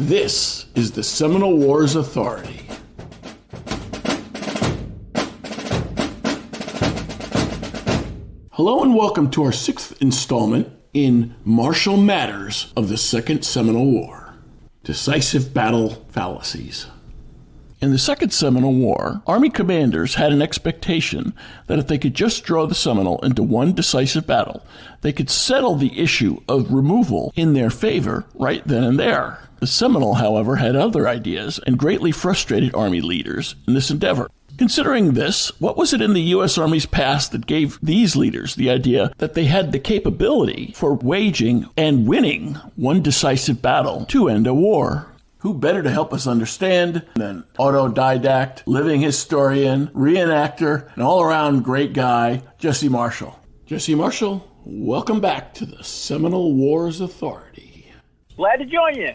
This is the Seminole Wars Authority. Hello and welcome to our 6th installment in Martial Matters of the Second Seminole War. Decisive Battle Fallacies. In the Second Seminole War, Army commanders had an expectation that if they could just draw the Seminole into one decisive battle, they could settle the issue of removal in their favor right then and there. The Seminole, however, had other ideas and greatly frustrated Army leaders in this endeavor. Considering this, what was it in the U.S. Army's past that gave these leaders the idea that they had the capability for waging and winning one decisive battle to end a war? Who better to help us understand than autodidact, living historian, reenactor, and all-around great guy, Jesse Marshall. Jesse Marshall, welcome back to the Seminole Wars Authority. Glad to join you.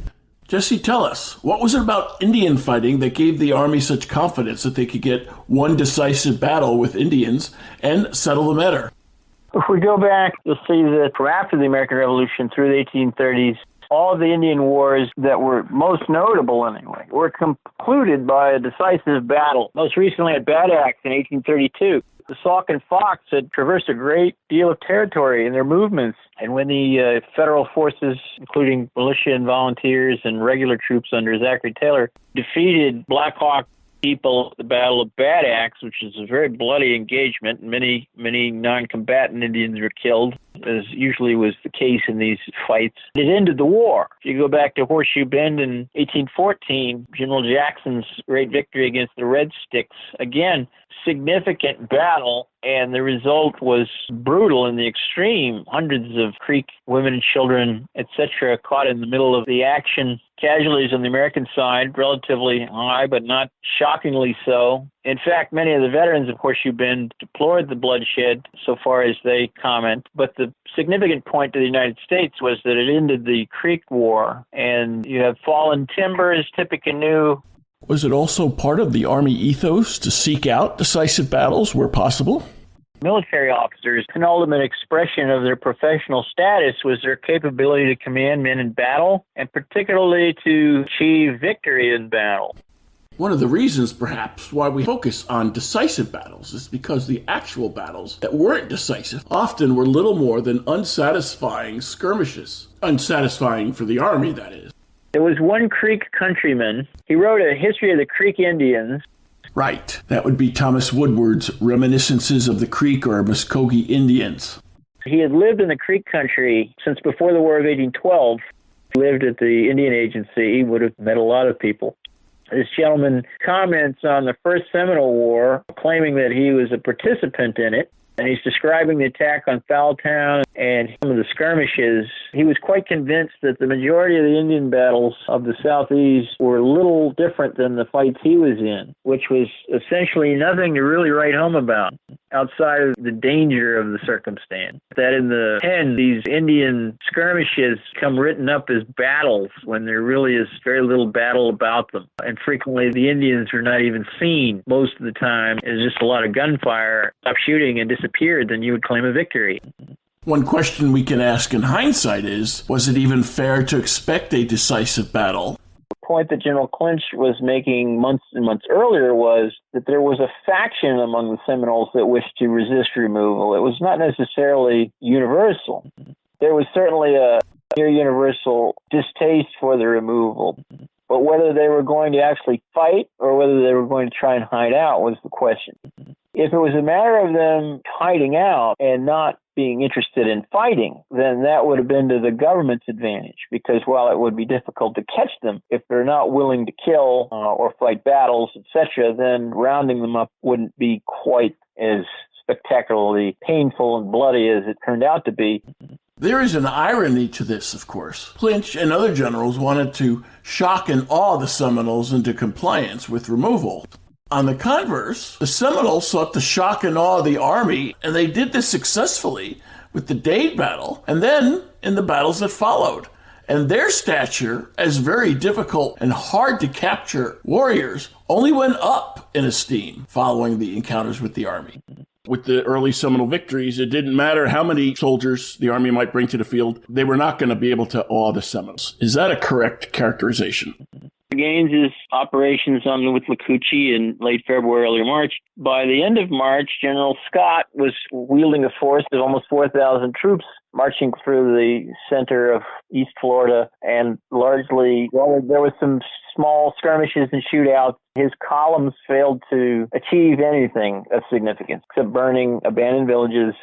Jesse, tell us, what was it about Indian fighting that gave the Army such confidence that they could get one decisive battle with Indians and settle the matter? If we go back, you'll see that from after the American Revolution through the 1830s, all of the Indian wars that were most notable anyway were concluded by a decisive battle, most recently at Bad Axe in 1832. The Sauk and Fox had traversed a great deal of territory in their movements, and when the federal forces, including militia and volunteers and regular troops under Zachary Taylor, defeated Black Hawk people at the Battle of Bad Axe, which is a very bloody engagement, many non-combatant Indians were killed, as usually was the case in these fights. It ended the war. If you go back to Horseshoe Bend in 1814, General Jackson's great victory against the Red Sticks, again, significant battle, and the result was brutal in the extreme. Hundreds of Creek women and children, etc., caught in the middle of the action. Casualties on the American side, relatively high, but not shockingly so. In fact, many of the veterans of Horseshoe Bend deplored the bloodshed, so far as they comment. But the significant point to the United States was that it ended the Creek War, and you have fallen timbers, Tippecanoe. Was it also part of the Army ethos to seek out decisive battles where possible? Military officers' penultimate expression of their professional status was their capability to command men in battle, and particularly to achieve victory in battle. One of the reasons, perhaps, why we focus on decisive battles is because the actual battles that weren't decisive often were little more than unsatisfying skirmishes. Unsatisfying for the Army, that is. There was one Creek countryman. He wrote a history of the Creek Indians. Right. That would be Thomas Woodward's Reminiscences of the Creek or Muskogee Indians. He had lived in the Creek country since before the War of 1812. He lived at the Indian Agency. He would have met a lot of people. This gentleman comments on the First Seminole War, claiming that he was a participant in it. And he's describing the attack on Fowltown and some of the skirmishes. He was quite convinced that the majority of the Indian battles of the Southeast were a little different than the fights he was in, which was essentially nothing to really write home about outside of the danger of the circumstance. That in the end, these Indian skirmishes come written up as battles when there really is very little battle about them. And frequently the Indians are not even seen most of the time. It's just a lot of gunfire, stop shooting and disappeared, then you would claim a victory. One question we can ask in hindsight is, was it even fair to expect a decisive battle? The point that General Clinch was making months and months earlier was that there was a faction among the Seminoles that wished to resist removal. It was not necessarily universal. There was certainly a near universal distaste for the removal. But whether they were going to actually fight or whether they were going to try and hide out was the question. If it was a matter of them hiding out and not being interested in fighting, then that would have been to the government's advantage, because while it would be difficult to catch them, if they're not willing to kill or fight battles, etc., then rounding them up wouldn't be quite as spectacularly painful and bloody as it turned out to be. There is an irony to this, of course. Clinch and other generals wanted to shock and awe the Seminoles into compliance with removal. On the converse, the Seminoles sought to shock and awe the Army, and they did this successfully with the Dade Battle and then in the battles that followed. And their stature as very difficult and hard to capture warriors only went up in esteem following the encounters with the Army. With the early Seminole victories, it didn't matter how many soldiers the Army might bring to the field. They were not going to be able to awe the Seminoles. Is that a correct characterization? Gaines's operations with Lacucci in late February, early March. By the end of March, General Scott was wielding a force of almost 4,000 troops marching through the center of East Florida, and largely, there was some small skirmishes and shootouts. His columns failed to achieve anything of significance except burning abandoned villages.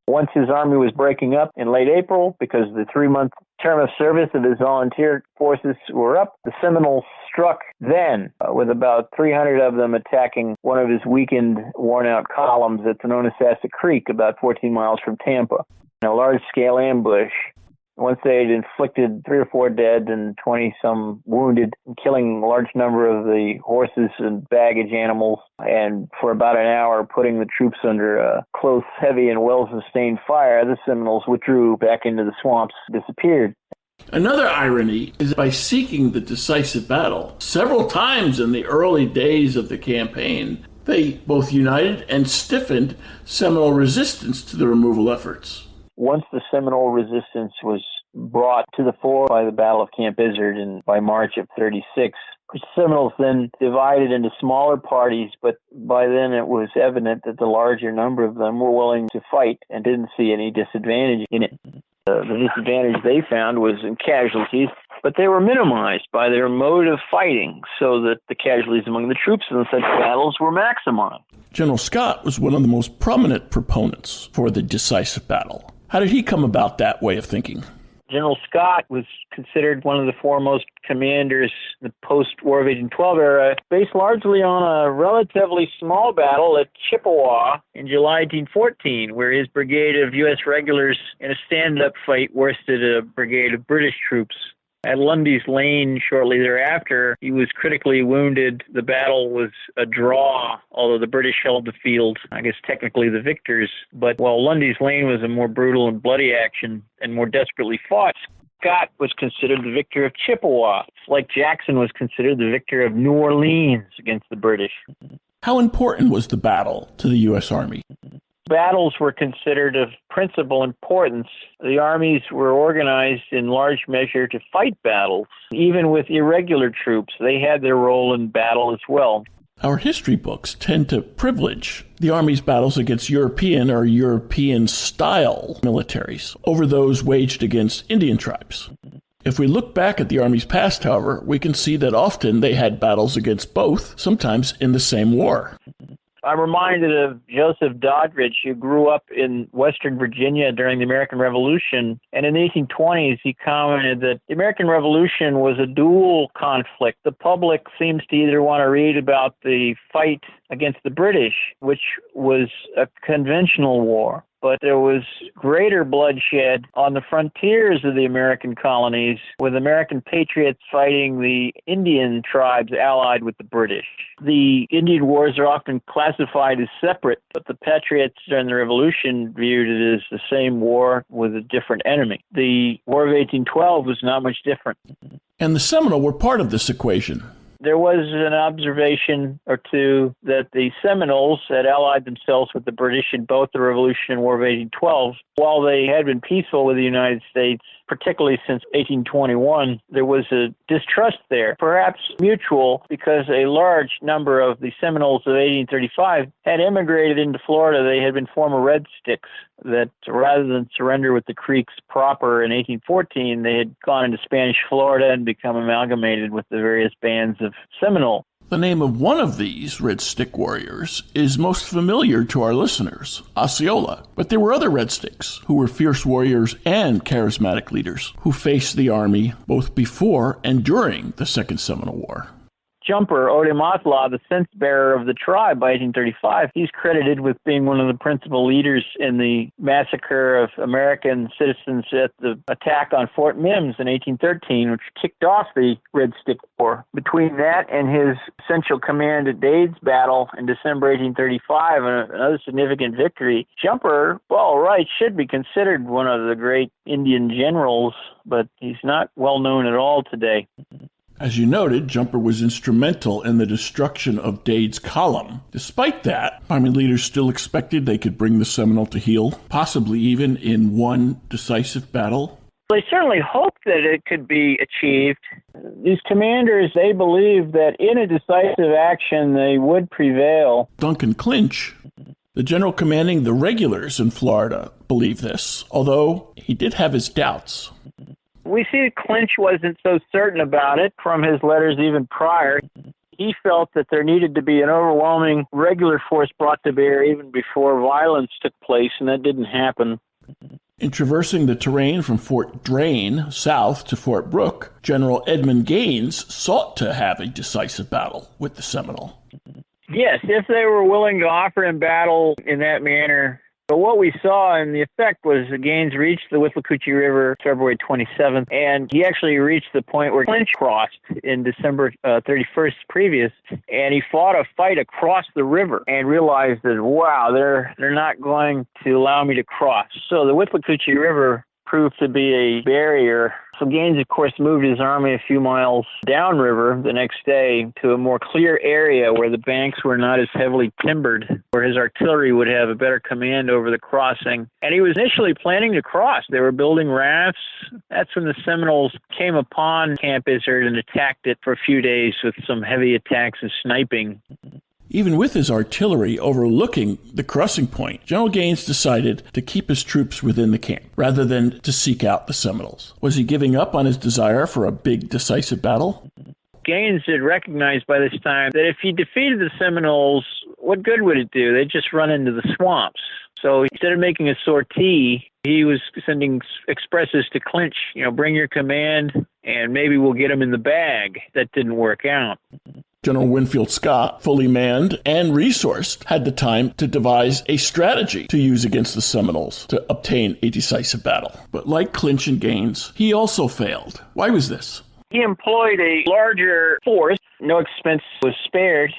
Once his army was breaking up in late April, because the 3-month term of service of his volunteer forces were up, the Seminoles struck then, with about 300 of them attacking one of his weakened, worn-out columns at Ononasassa Creek, about 14 miles from Tampa. In a large-scale ambush. Once they had inflicted 3 or 4 dead and 20-some wounded, killing a large number of the horses and baggage animals, and for about an hour putting the troops under a close, heavy, and well-sustained fire, the Seminoles withdrew back into the swamps, disappeared. Another irony is by seeking the decisive battle several times in the early days of the campaign, they both united and stiffened Seminole resistance to the removal efforts. Once the Seminole resistance was brought to the fore by the Battle of Camp Izard by March of 36, the Seminoles then divided into smaller parties, but by then it was evident that the larger number of them were willing to fight and didn't see any disadvantage in it. The disadvantage they found was in casualties, but they were minimized by their mode of fighting so that the casualties among the troops in such battles were maximized. General Scott was one of the most prominent proponents for the decisive battle. How did he come about that way of thinking? General Scott was considered one of the foremost commanders in the post-War of 1812 era, based largely on a relatively small battle at Chippewa in July 1814, where his brigade of U.S. regulars in a stand-up fight worsted a brigade of British troops. At Lundy's Lane shortly thereafter, he was critically wounded. The battle was a draw, although the British held the field, I guess technically the victors. But while Lundy's Lane was a more brutal and bloody action and more desperately fought, Scott was considered the victor of Chippewa, like Jackson was considered the victor of New Orleans against the British. How important was the battle to the U.S. Army? Battles were considered of principal importance. The armies were organized in large measure to fight battles. Even with irregular troops, they had their role in battle as well. Our history books tend to privilege the Army's battles against European or European-style militaries over those waged against Indian tribes. If we look back at the Army's past, however, we can see that often they had battles against both, sometimes in the same war. I'm reminded of Joseph Doddridge, who grew up in Western Virginia during the American Revolution. And in the 1820s, he commented that the American Revolution was a dual conflict. The public seems to either want to read about the fight against the British, which was a conventional war, but there was greater bloodshed on the frontiers of the American colonies, with American patriots fighting the Indian tribes allied with the British. The Indian wars are often classified as separate, but the patriots during the Revolution viewed it as the same war with a different enemy. The War of 1812 was not much different. And the Seminole were part of this equation. There was an observation or two that the Seminoles had allied themselves with the British in both the Revolution and War of 1812. While they had been peaceful with the United States, particularly since 1821, there was a distrust there, perhaps mutual, because a large number of the Seminoles of 1835 had immigrated into Florida. They had been former Red Sticks, that rather than surrender with the Creeks proper in 1814, they had gone into Spanish Florida and become amalgamated with the various bands of Seminole. The name of one of these Red Stick warriors is most familiar to our listeners, Osceola. But there were other Red Sticks who were fierce warriors and charismatic leaders who faced the Army both before and during the Second Seminole War. Jumper, Odematla, the cense-bearer of the tribe by 1835, he's credited with being one of the principal leaders in the massacre of American citizens at the attack on Fort Mims in 1813, which kicked off the Red Stick War. Between that and his central command at Dade's battle in December 1835, and another significant victory, Jumper, well, right, should be considered one of the great Indian generals, but he's not well known at all today. As you noted, Jumper was instrumental in the destruction of Dade's column. Despite that, Army leaders still expected they could bring the Seminole to heel, possibly even in one decisive battle. They certainly hoped that it could be achieved. These commanders, they believed that in a decisive action they would prevail. Duncan Clinch, the general commanding the regulars in Florida, believed this, although he did have his doubts. We see that Clinch wasn't so certain about it from his letters even prior. He felt that there needed to be an overwhelming regular force brought to bear even before violence took place, and that didn't happen. In traversing the terrain from Fort Drane south to Fort Brooke, General Edmund Gaines sought to have a decisive battle with the Seminole. Yes, if they were willing to offer him battle in that manner. But what we saw in the effect was Gaines reached the Withlacoochee River February 27th, and he actually reached the point where Clinch crossed in December 31st previous, and he fought a fight across the river and realized that, wow, they're not going to allow me to cross. So the Withlacoochee River proved to be a barrier. So Gaines, of course, moved his army a few miles downriver the next day to a more clear area where the banks were not as heavily timbered, where his artillery would have a better command over the crossing. And he was initially planning to cross. They were building rafts. That's when the Seminoles came upon Camp Izard and attacked it for a few days with some heavy attacks and sniping. Even with his artillery overlooking the crossing point, General Gaines decided to keep his troops within the camp rather than to seek out the Seminoles. Was he giving up on his desire for a big, decisive battle? Gaines had recognized by this time that if he defeated the Seminoles, what good would it do? They'd just run into the swamps. So instead of making a sortie, he was sending expresses to Clinch, bring your command and maybe we'll get them in the bag. That didn't work out. General Winfield Scott, fully manned and resourced, had the time to devise a strategy to use against the Seminoles to obtain a decisive battle. But like Clinch and Gaines, he also failed. Why was this? He employed a larger force. No expense was spared.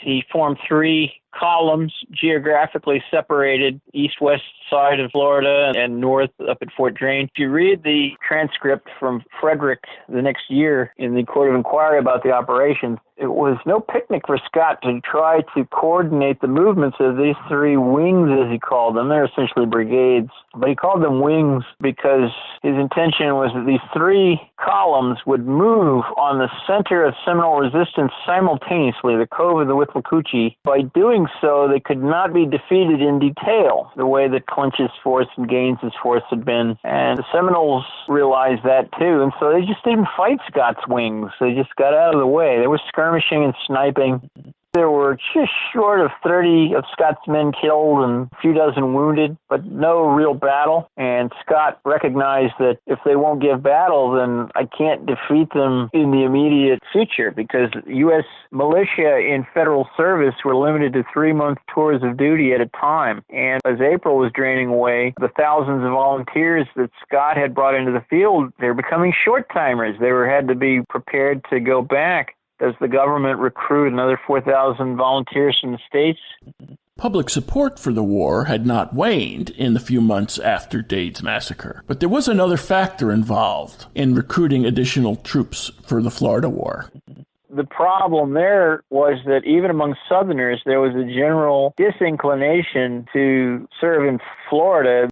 He formed 3 columns geographically separated, east-west side of Florida and north up at Fort Drane. If you read the transcript from Frederick the next year in the Court of Inquiry about the operations, it was no picnic for Scott to try to coordinate the movements of these 3 wings, as he called them. They're essentially brigades, but he called them wings because his intention was that these 3 columns would move on the center of Seminole resistance simultaneously, the Cove of the Withlacoochee. By doing so, they could not be defeated in detail, the way that Clinch's force and Gaines's force had been. And the Seminoles realized that too, and so they just didn't fight Scott's wings. They just got out of the way. They were skirmishing and sniping. There were just short of 30 of Scott's men killed and a few dozen wounded, but no real battle. And Scott recognized that if they won't give battle, then I can't defeat them in the immediate future, because U.S. militia in federal service were limited to 3-month tours of duty at a time. And as April was draining away, the thousands of volunteers that Scott had brought into the field, they were becoming short-timers. They had to be prepared to go back. Does the government recruit another 4,000 volunteers from the states? Public support for the war had not waned in the few months after Dade's massacre, but there was another factor involved in recruiting additional troops for the Florida War. The problem there was that even among Southerners, there was a general disinclination to serve in Florida.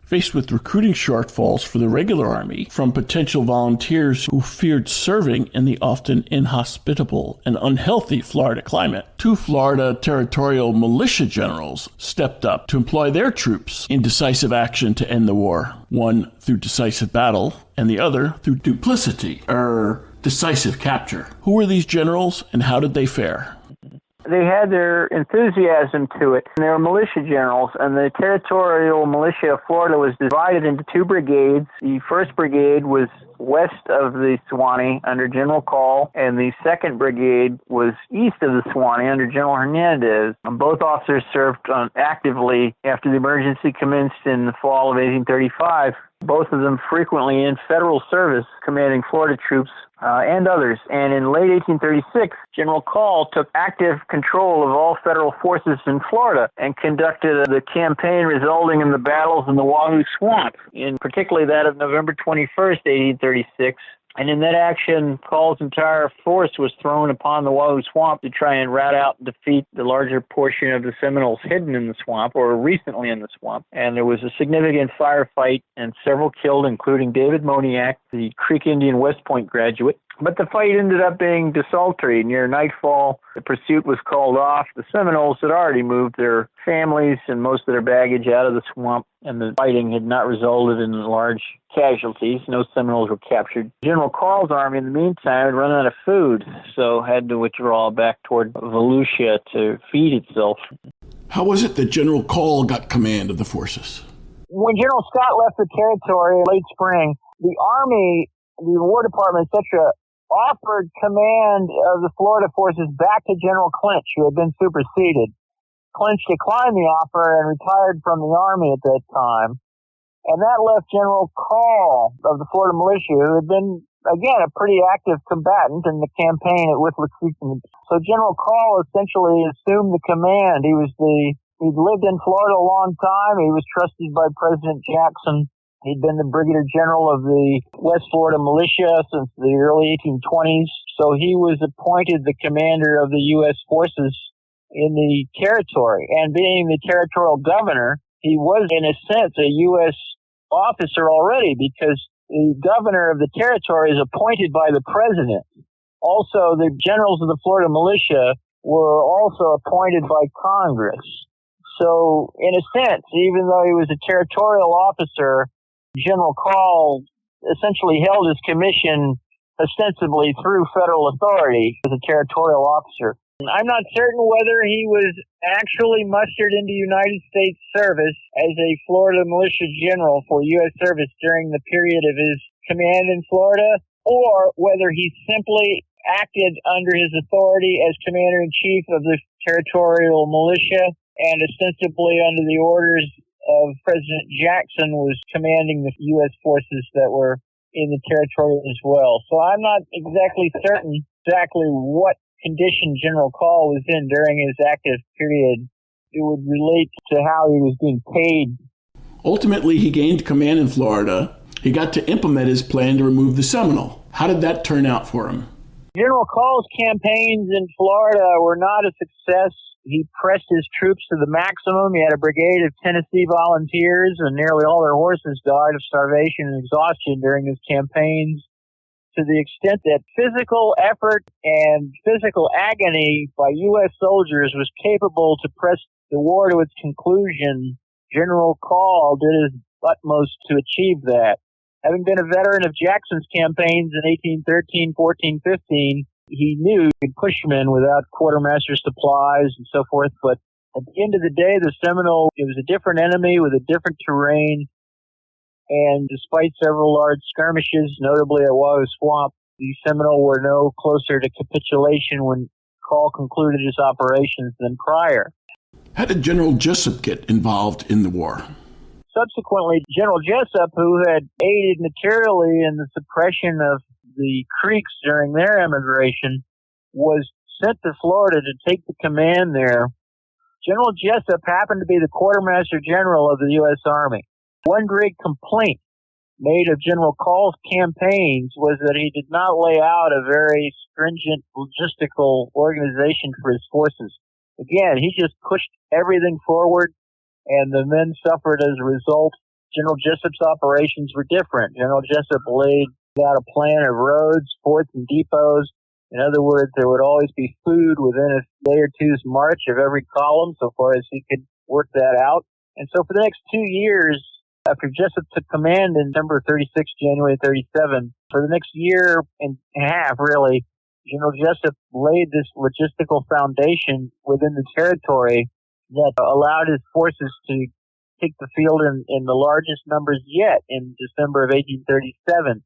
Faced with recruiting shortfalls for the regular army from potential volunteers who feared serving in the often inhospitable and unhealthy Florida climate, 2 Florida territorial militia generals stepped up to employ their troops in decisive action to end the war, one through decisive battle and the other through duplicity, or decisive capture. Who were these generals and how did they fare? They had their enthusiasm to it. They were militia generals, and the territorial militia of Florida was divided into 2 brigades. The 1st Brigade was west of the Suwannee under General Call, and the 2nd Brigade was east of the Suwannee under General Hernandez. Both officers served actively after the emergency commenced in the fall of 1835. Both of them frequently in federal service, commanding Florida troops and others. And in late 1836, General Call took active control of all federal forces in Florida and conducted the campaign resulting in the battles in the Wahoo Swamp, in particularly that of November 21st, 1836. And in that action, Call's entire force was thrown upon the Wahoo Swamp to try and rout out and defeat the larger portion of the Seminoles hidden in the swamp or recently in the swamp. And there was a significant firefight and several killed, including David Moniak, the Creek Indian West Point graduate. But the fight ended up being desultory. Near nightfall, the pursuit was called off. The Seminoles had already moved their families and most of their baggage out of the swamp, and the fighting had not resulted in large casualties. No Seminoles were captured. General Call's army, in the meantime, had run out of food, so had to withdraw back toward Volusia to feed itself. How was it that General Call got command of the forces? When General Scott left the territory late spring, the Army, the War Department, etc., offered command of the Florida forces back to General Clinch, who had been superseded. Clinch declined the offer and retired from the Army at that time. And that left General Call of the Florida Militia, who had been, again, a pretty active combatant in the campaign at Whitford Creek. So General Call essentially assumed the command. He'd lived in Florida a long time. He was trusted by President Jackson. He'd been the Brigadier General of the West Florida Militia since the early 1820s. So he was appointed the commander of the U.S. forces in the territory. And being the territorial governor, he was, in a sense, a U.S. officer already, because the governor of the territory is appointed by the president. Also, the generals of the Florida Militia were also appointed by Congress. So, in a sense, even though he was a territorial officer, General Call essentially held his commission ostensibly through federal authority as a territorial officer. I'm not certain whether he was actually mustered into United States service as a Florida militia general for U.S. service during the period of his command in Florida, or whether he simply acted under his authority as commander-in-chief of the territorial militia and ostensibly under the orders of President Jackson was commanding the U.S. forces that were in the territory as well. So I'm not exactly certain what condition General Call was in during his active period. It would relate to how he was being paid. Ultimately, he gained command in Florida. He got to implement his plan to remove the Seminole. How did that turn out for him? General Call's campaigns in Florida were not a success. He pressed his troops to the maximum. He had a brigade of Tennessee volunteers, and nearly all their horses died of starvation and exhaustion during his campaigns, to the extent that physical effort and physical agony by U.S. soldiers was capable to press the war to its conclusion. General Call did his utmost to achieve that. Having been a veteran of Jackson's campaigns in 1813, 14, 15, he knew he could push men without quartermaster supplies and so forth. But at the end of the day, the Seminole, it was a different enemy with a different terrain. And despite several large skirmishes, notably at Wahoo Swamp, the Seminole were no closer to capitulation when Call concluded his operations than prior. How did General Jessup get involved in the war? Subsequently, General Jessup, who had aided materially in the suppression of the Creeks during their emigration, was sent to Florida to take the command there. General Jessup happened to be the quartermaster general of the U.S. Army. One great complaint made of General Call's campaigns was that he did not lay out a very stringent logistical organization for his forces. Again, he just pushed everything forward, and the men suffered as a result. General Jessup's operations were different. General Jessup laid out a plan of roads, forts, and depots. In other words, there would always be food within a day or two's march of every column, so far as he could work that out. And so for the next 2 years, after Jessup took command in December 36, January 37, for the next year and a half, really, General Jessup laid this logistical foundation within the territory that allowed his forces to take the field in the largest numbers yet in December of 1837,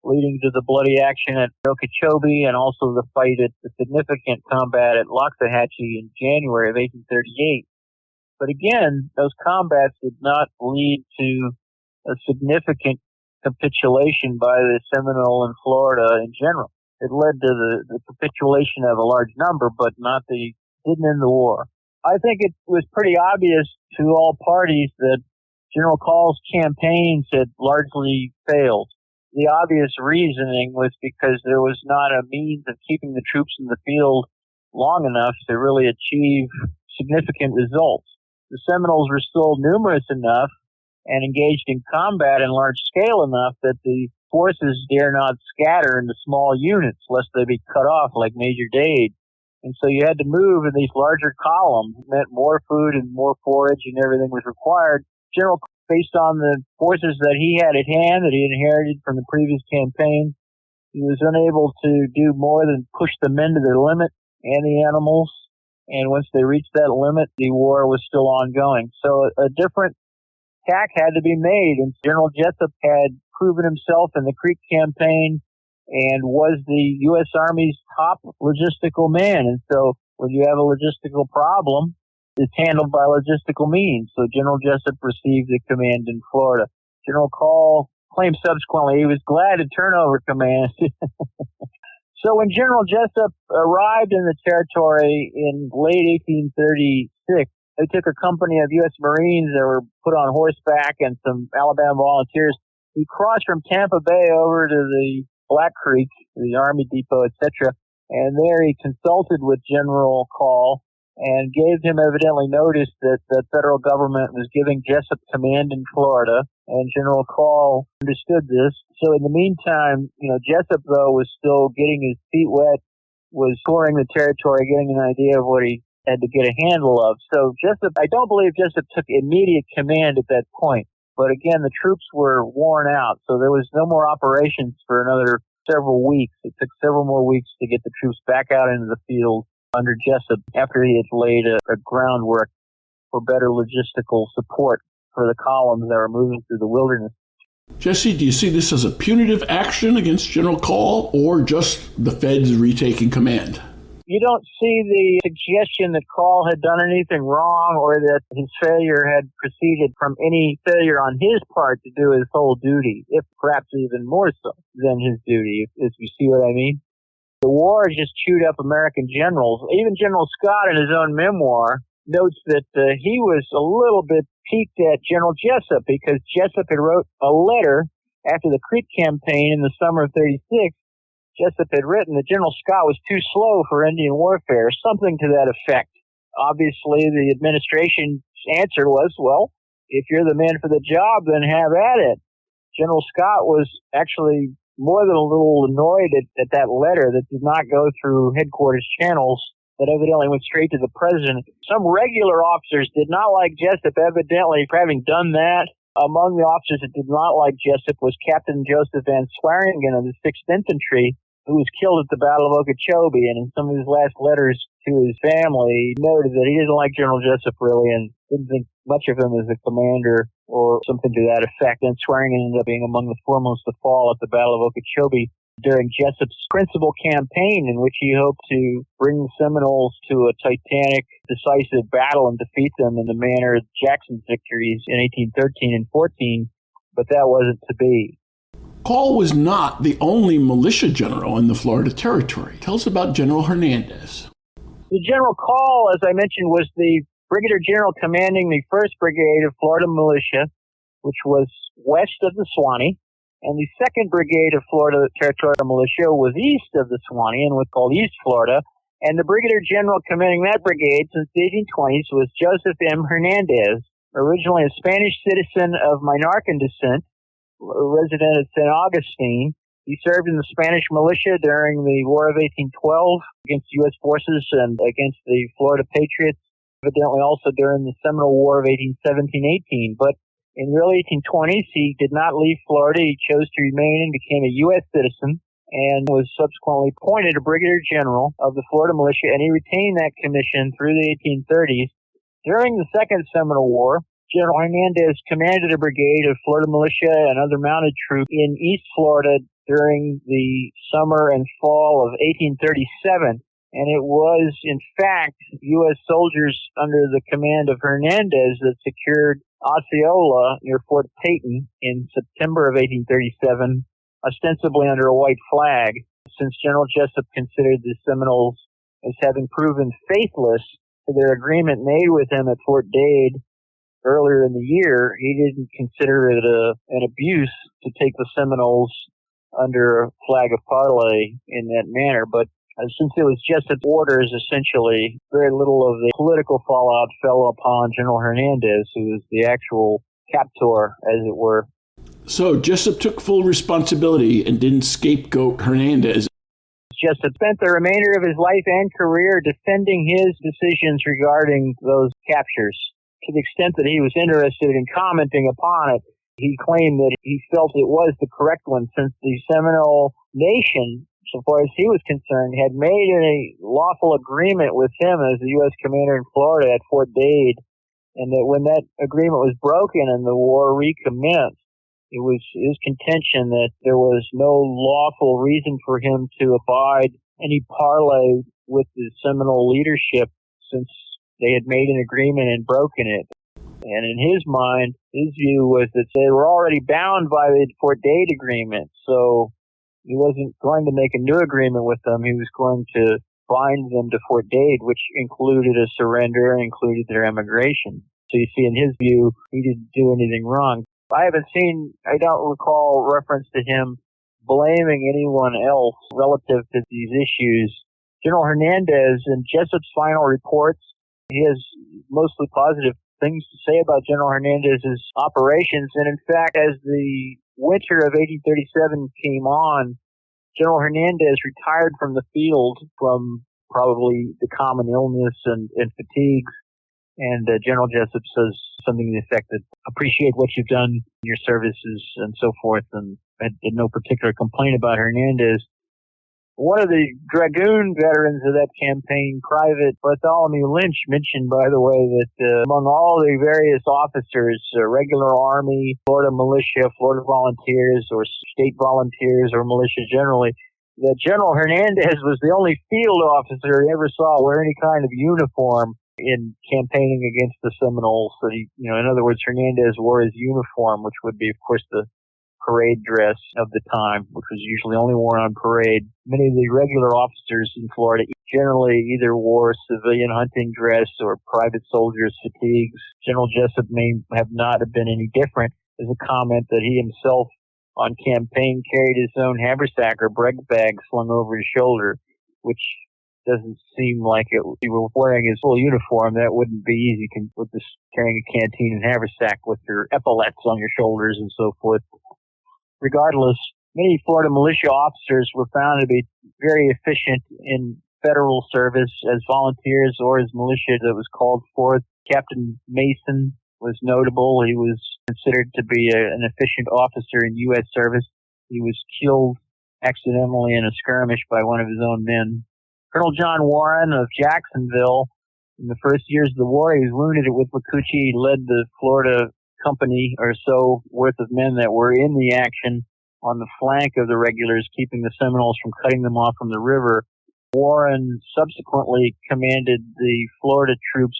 leading to the bloody action at Okeechobee and also the fight at the significant combat at Loxahatchee in January of 1838. But again, those combats did not lead to a significant capitulation by the Seminole in Florida in general. It led to the capitulation of a large number, but didn't end the war. I think it was pretty obvious to all parties that General Call's campaigns had largely failed. the obvious reasoning was because there was not a means of keeping the troops in the field long enough to really achieve significant results. The Seminoles were still numerous enough and engaged in combat in large scale enough that the forces dare not scatter into small units lest they be cut off like Major Dade. And so you had to move in these larger columns. It meant more food and more forage and everything was required. General, based on the forces that he had at hand, that he inherited from the previous campaign, he was unable to do more than push the men to their limit and the animals. And once they reached that limit, the war was still ongoing. So a different attack had to be made. And General Jessup had proven himself in the Creek campaign and was the U.S. Army's top logistical man. And so when you have a logistical problem, it's handled by logistical means. So General Jessup received the command in Florida. General Call claimed subsequently he was glad to turn over command. So when General Jessup arrived in the territory in late 1836, they took a company of U.S. Marines that were put on horseback and some Alabama volunteers. He crossed from Tampa Bay over to the Black Creek, the Army Depot, etc. And there he consulted with General Call and gave him evidently notice that the federal government was giving Jessup command in Florida, and General Call understood this. So in the meantime, Jessup, though, was still getting his feet wet, was touring the territory, getting an idea of what he had to get a handle of. So Jessup, I don't believe Jessup took immediate command at that point. But again, the troops were worn out, so there was no more operations for another several weeks. It took several more weeks to get the troops back out into the field under Jessup after he had laid a groundwork for better logistical support for the columns that were moving through the wilderness. Jesse, do you see this as a punitive action against General Call or just the feds retaking command? You don't see the suggestion that Call had done anything wrong or that his failure had proceeded from any failure on his part to do his whole duty, if perhaps even more so than his duty, if you see what I mean. The war just chewed up American generals. Even General Scott, in his own memoir, notes that he was a little bit piqued at General Jessup because Jessup had wrote a letter after the Creek campaign in the summer of 36. Jessup had written that General Scott was too slow for Indian warfare, something to that effect. Obviously, the administration's answer was, well, if you're the man for the job, then have at it. General Scott was actually more than a little annoyed at that letter that did not go through headquarters channels, that evidently went straight to the president. Some regular officers did not like Jessup, evidently, for having done that. Among the officers that did not like Jessup was Captain Joseph Van Swearingen of the 6th Infantry, who was killed at the Battle of Okeechobee. And in some of his last letters to his family, he noted that he didn't like General Jessup really and didn't think much of him as a commander or something to that effect. And Swearingen ended up being among the foremost to fall at the Battle of Okeechobee during Jessup's principal campaign, in which he hoped to bring the Seminoles to a titanic, decisive battle and defeat them in the manner of Jackson's victories in 1813 and 14, but that wasn't to be. Call was not the only militia general in the Florida Territory. Tell us about General Hernandez. The General Call, as I mentioned, was the Brigadier General commanding the 1st Brigade of Florida Militia, which was west of the Suwannee, and the 2nd Brigade of Florida Territorial Militia was east of the Suwannee and was called East Florida. And the Brigadier General commanding that brigade since the 1820s was Joseph M Hernandez, originally a Spanish citizen of Minorcan descent, resident at St. Augustine. He served in the Spanish militia during the War of 1812 against U.S. forces and against the Florida Patriots, evidently also during the Seminole War of 1817-18. But in the early 1820s, he did not leave Florida. He chose to remain and became a U.S. citizen and was subsequently appointed a brigadier general of the Florida Militia, and he retained that commission through the 1830s. During the Second Seminole War, General Hernandez commanded a brigade of Florida Militia and other mounted troops in East Florida during the summer and fall of 1837. And it was, in fact, U.S. soldiers under the command of Hernandez that secured Osceola near Fort Peyton in September of 1837, ostensibly under a white flag, since General Jessup considered the Seminoles as having proven faithless to their agreement made with him at Fort Dade earlier in the year. He didn't consider it an abuse to take the Seminoles under a flag of parley in that manner. But since it was just orders, essentially, very little of the political fallout fell upon General Hernandez, who was the actual captor, as it were. So Jessup took full responsibility and didn't scapegoat Hernandez. Jessup spent the remainder of his life and career defending his decisions regarding those captures. To the extent that he was interested in commenting upon it, he claimed that he felt it was the correct one, since the Seminole Nation, so far as he was concerned, had made a lawful agreement with him as the U.S. commander in Florida at Fort Dade, and that when that agreement was broken and the war recommenced, it was his contention that there was no lawful reason for him to abide any parley with the Seminole leadership, since they had made an agreement and broken it. And in his mind, his view was that they were already bound by the Fort Dade agreement, so he wasn't going to make a new agreement with them. He was going to bind them to Fort Dade, which included a surrender and included their emigration. So you see, in his view, he didn't do anything wrong. I don't recall reference to him blaming anyone else relative to these issues. General Hernandez, in Jessup's final reports, he has mostly positive things to say about General Hernandez's operations. And in fact, as the winter of 1837 came on, General Hernandez retired from the field from probably the common illness and fatigues. And General Jessup says something to the effect that, appreciate what you've done in your services and so forth, and had no particular complaint about Hernandez. One of the dragoon veterans of that campaign, Private Bartholomew Lynch, mentioned, by the way, that among all the various officers, regular Army, Florida Militia, Florida Volunteers, or state volunteers, or militia generally, that General Hernandez was the only field officer he ever saw wear any kind of uniform in campaigning against the Seminoles. So in other words, Hernandez wore his uniform, which would be, of course, the parade dress of the time, which was usually only worn on parade. Many of the regular officers in Florida generally either wore civilian hunting dress or private soldiers' fatigues. General Jessup may have not have been any different. There's a comment that he himself on campaign carried his own haversack or bread bag slung over his shoulder, which doesn't seem like it. If you were wearing his full uniform, that wouldn't be easy with this carrying a canteen and haversack with your epaulets on your shoulders and so forth. Regardless, many Florida militia officers were found to be very efficient in federal service as volunteers or as militia that was called forth. Captain Mason was notable. He was considered to be an efficient officer in U.S. service. He was killed accidentally in a skirmish by one of his own men. Colonel John Warren of Jacksonville, in the first years of the war, he was wounded at Withlacoochee. He led the Florida company or so worth of men that were in the action on the flank of the regulars, keeping the Seminoles from cutting them off from the river. Warren subsequently commanded the Florida troops,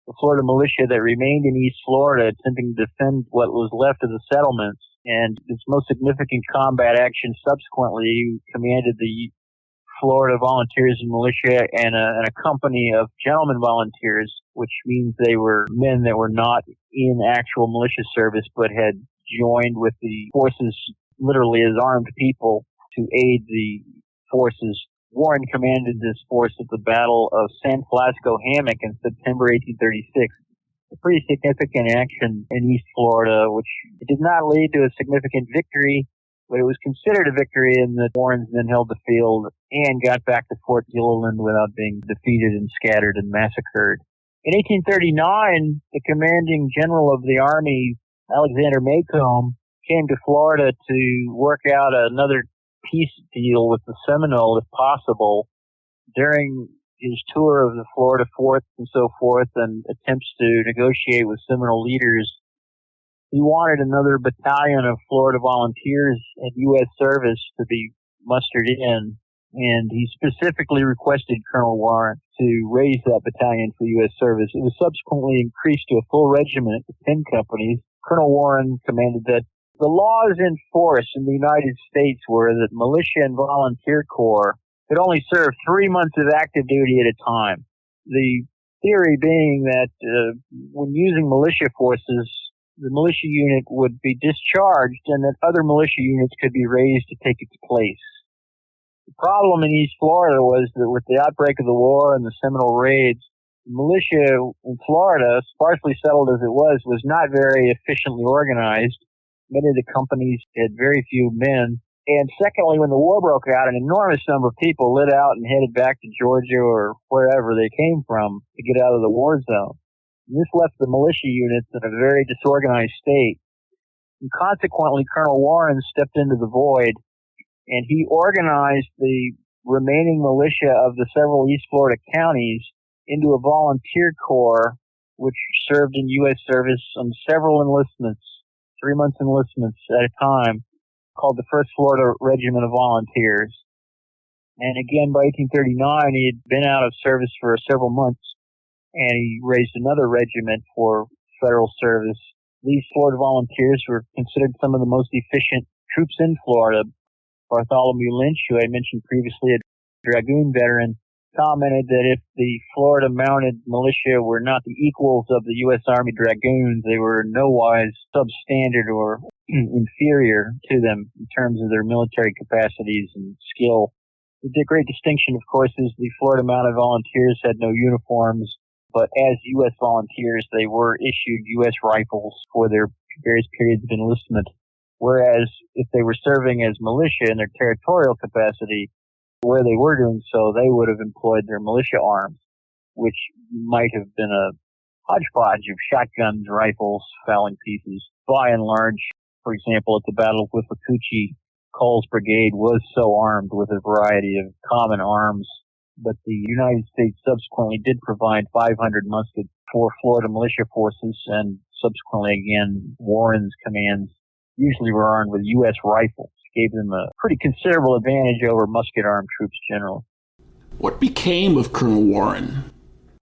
the Florida militia that remained in East Florida, attempting to defend what was left of the settlements. And his most significant combat action subsequently, he commanded the Florida Volunteers and Militia and a company of gentlemen volunteers, which means they were men that were not in actual militia service but had joined with the forces literally as armed people to aid the forces. Warren commanded this force at the Battle of San Flasco Hammock in September 1836. A pretty significant action in East Florida, which did not lead to a significant victory, but it was considered a victory in that Warren's men held the field and got back to Fort Gilliland without being defeated and scattered and massacred. In 1839, the commanding general of the Army, Alexander Macomb, came to Florida to work out another peace deal with the Seminole, if possible. During his tour of the Florida forts and so forth and attempts to negotiate with Seminole leaders, he wanted another battalion of Florida volunteers at U.S. service to be mustered in, and he specifically requested Colonel Warren to raise that battalion for U.S. service. It was subsequently increased to a full regiment with 10 companies. Colonel Warren commanded that the laws in force in the United States were that militia and volunteer corps could only serve 3 months of active duty at a time. The theory being that when using militia forces, the militia unit would be discharged and that other militia units could be raised to take its place. The problem in East Florida was that with the outbreak of the war and the Seminole raids, the militia in Florida, sparsely settled as it was not very efficiently organized. Many of the companies had very few men. And secondly, when the war broke out, an enormous number of people lit out and headed back to Georgia or wherever they came from to get out of the war zone. And this left the militia units in a very disorganized state. And consequently, Colonel Warren stepped into the void, and he organized the remaining militia of the several East Florida counties into a volunteer corps, which served in U.S. service on several enlistments, 3-month enlistments at a time, called the First Florida Regiment of Volunteers. And again, by 1839, he had been out of service for several months, and he raised another regiment for federal service. These Florida Volunteers were considered some of the most efficient troops in Florida. Bartholomew Lynch, who I mentioned previously, a Dragoon veteran, commented that if the Florida Mounted Militia were not the equals of the U.S. Army Dragoons, they were in no wise substandard or inferior to them in terms of their military capacities and skill. The great distinction, of course, is the Florida Mounted Volunteers had no uniforms, but as U.S. volunteers, they were issued U.S. rifles for their various periods of enlistment, whereas if they were serving as militia in their territorial capacity, where they were doing so, they would have employed their militia arms, which might have been a hodgepodge of shotguns, rifles, fowling pieces. By and large, for example, at the Battle of Withlacoochee, Cole's brigade was so armed with a variety of common arms, but the United States subsequently did provide 500 muskets for Florida militia forces, and subsequently again, Warren's commands usually were armed with U.S. rifles. Gave them a pretty considerable advantage over musket-armed troops generally. What became of Colonel Warren?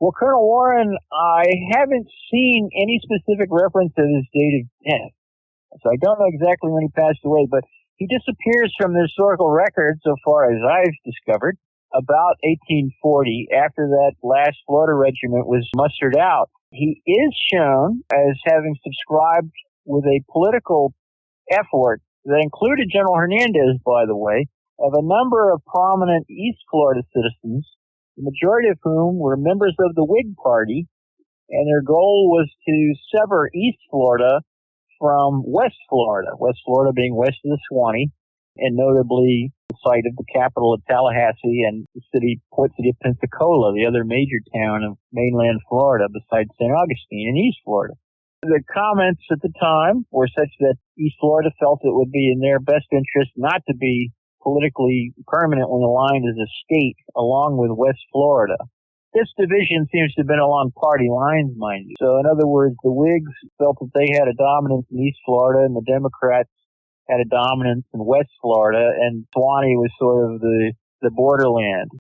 Well, Colonel Warren, I haven't seen any specific reference to his date of death, so I don't know exactly when he passed away, but he disappears from the historical record, so far as I've discovered, about 1840, after that last Florida regiment was mustered out. He is shown as having subscribed with a political effort that included General Hernandez, by the way, of a number of prominent East Florida citizens, the majority of whom were members of the Whig Party, and their goal was to sever East Florida from West Florida being west of the Swanee, and notably the site of the capital of Tallahassee and the port city of Pensacola, the other major town of mainland Florida besides St. Augustine in East Florida. The comments at the time were such that East Florida felt it would be in their best interest not to be politically permanently aligned as a state along with West Florida. This division seems to have been along party lines, mind you. So in other words, the Whigs felt that they had a dominance in East Florida and the Democrats had a dominance in West Florida, and Swanee was sort of the borderland.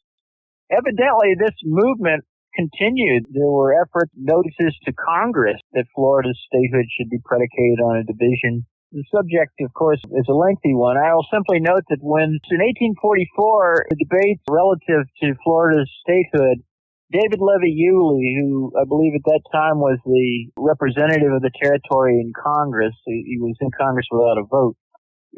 Evidently, this movement continued. There were notices to Congress that Florida's statehood should be predicated on a division. The subject, of course, is a lengthy one. I will simply note that when, in 1844, the debates relative to Florida's statehood, David Levy Yulee, who I believe at that time was the representative of the territory in Congress, he was in Congress without a vote.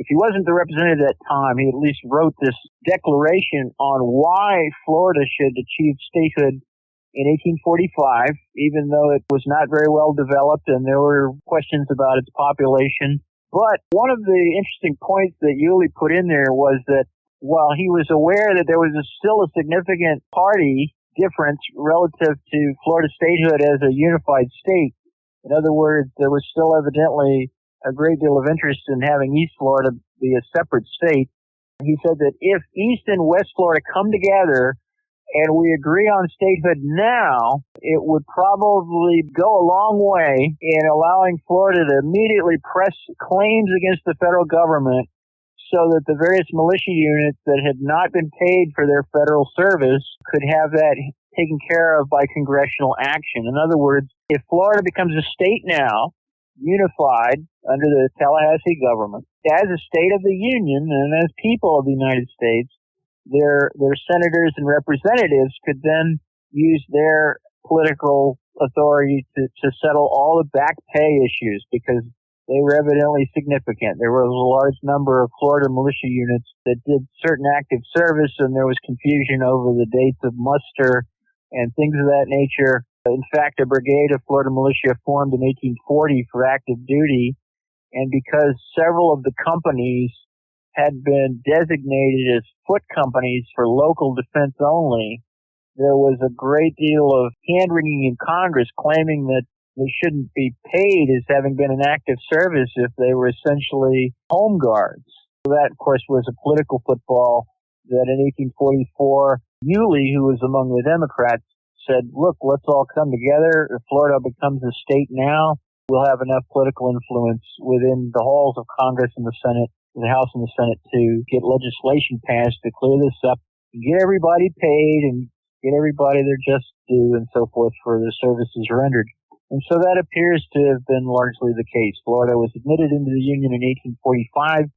If he wasn't the representative at that time, he at least wrote this declaration on why Florida should achieve statehood in 1845, even though it was not very well developed and there were questions about its population. But one of the interesting points that Yulee put in there was that while he was aware that there was still a significant party difference relative to Florida statehood as a unified state, in other words, there was still evidently a great deal of interest in having East Florida be a separate state. He said that if East and West Florida come together and we agree on statehood now, it would probably go a long way in allowing Florida to immediately press claims against the federal government so that the various militia units that had not been paid for their federal service could have that taken care of by congressional action. In other words, if Florida becomes a state now, unified under the Tallahassee government, as a state of the Union and as people of the United States, their senators and representatives could then use their political authority to settle all the back pay issues because they were evidently significant. There was a large number of Florida militia units that did certain active service, and there was confusion over the dates of muster and things of that nature. In fact, a brigade of Florida militia formed in 1840 for active duty, and because several of the companies had been designated as foot companies for local defense only, there was a great deal of hand-wringing in Congress claiming that they shouldn't be paid as having been in active service if they were essentially home guards. So that, of course, was a political football that in 1844, Yulee, who was among the Democrats, said, look, let's all come together. If Florida becomes a state now, we'll have enough political influence within the halls of Congress and the Senate, the House and the Senate, to get legislation passed to clear this up and get everybody paid and get everybody their just due and so forth for the services rendered. And so that appears to have been largely the case. Florida was admitted into the Union in 1845.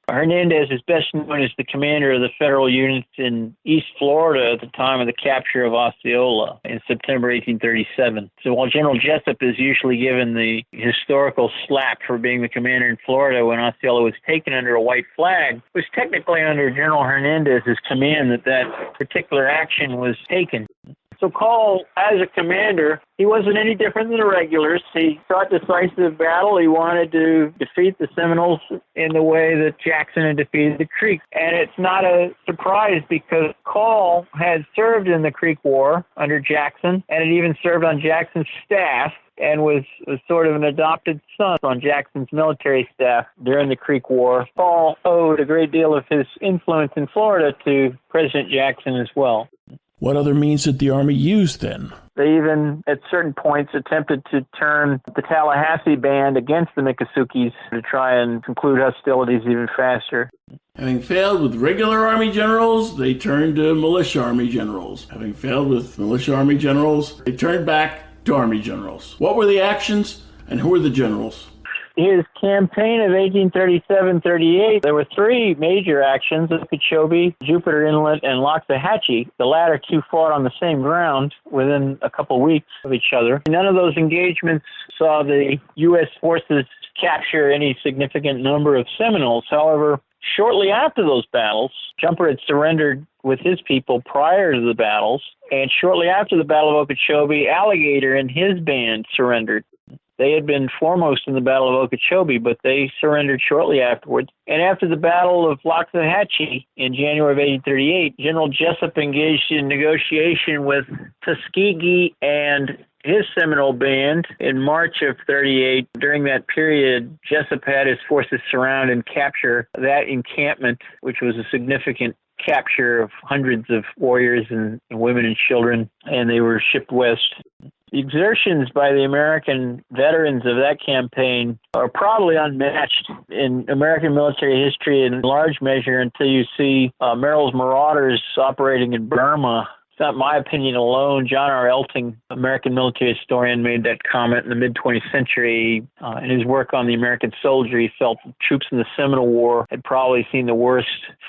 Hernandez is best known as the commander of the federal units in East Florida at the time of the capture of Osceola in September 1837. So while General Jessup is usually given the historical slap for being the commander in Florida when Osceola was taken under a white flag, it was technically under General Hernandez's command that particular action was taken. So Call, as a commander, he wasn't any different than the regulars. He sought decisive battle. He wanted to defeat the Seminoles in the way that Jackson had defeated the Creeks. And it's not a surprise because Call had served in the Creek War under Jackson and had even served on Jackson's staff and was sort of an adopted son on Jackson's military staff during the Creek War. Call owed a great deal of his influence in Florida to President Jackson as well. What other means did the Army use then? They even, at certain points, attempted to turn the Tallahassee band against the Miccosukee to try and conclude hostilities even faster. Having failed with regular Army generals, they turned to militia Army generals. Having failed with militia Army generals, they turned back to Army generals. What were the actions, and who were the generals? His campaign of 1837-38, there were three major actions: Okeechobee, Jupiter Inlet, and Loxahatchee. The latter two fought on the same ground within a couple weeks of each other. None of those engagements saw the U.S. forces capture any significant number of Seminoles. However, shortly after those battles, Jumper had surrendered with his people prior to the battles, and shortly after the Battle of Okeechobee, Alligator and his band surrendered. They had been foremost in the Battle of Okeechobee, but they surrendered shortly afterwards. And after the Battle of Loxahatchee in January of 1838, General Jessup engaged in negotiation with Tuskegee and his Seminole band in March of 38. During that period, Jessup had his forces surround and capture that encampment, which was a significant capture of hundreds of warriors and women and children, and they were shipped west. The exertions by the American veterans of that campaign are probably unmatched in American military history in large measure until you see Merrill's Marauders operating in Burma. It's not my opinion alone. John R. Elting, American military historian, made that comment in the mid-20th century. In his work on the American soldier, he felt the troops in the Seminole War had probably seen the worst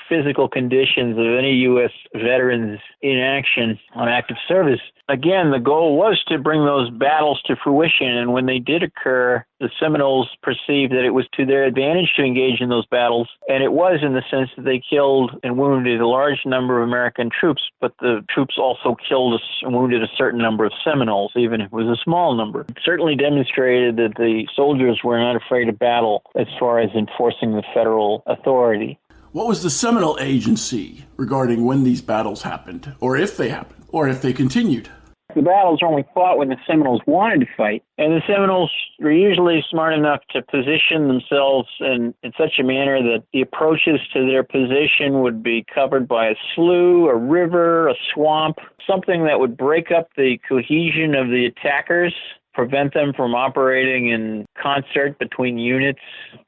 physical conditions of any U.S. veterans in action on active service. Again, the goal was to bring those battles to fruition, and when they did occur, the Seminoles perceived that it was to their advantage to engage in those battles, and it was in the sense that they killed and wounded a large number of American troops, but the troops also killed and wounded a certain number of Seminoles, even if it was a small number. It certainly demonstrated that the soldiers were not afraid of battle as far as enforcing the federal authority. What was the Seminole agency regarding when these battles happened, or if they happened, or if they continued? The battles were only fought when the Seminoles wanted to fight, and the Seminoles were usually smart enough to position themselves in such a manner that the approaches to their position would be covered by a slough, a river, a swamp, something that would break up the cohesion of the attackers, prevent them from operating in concert between units,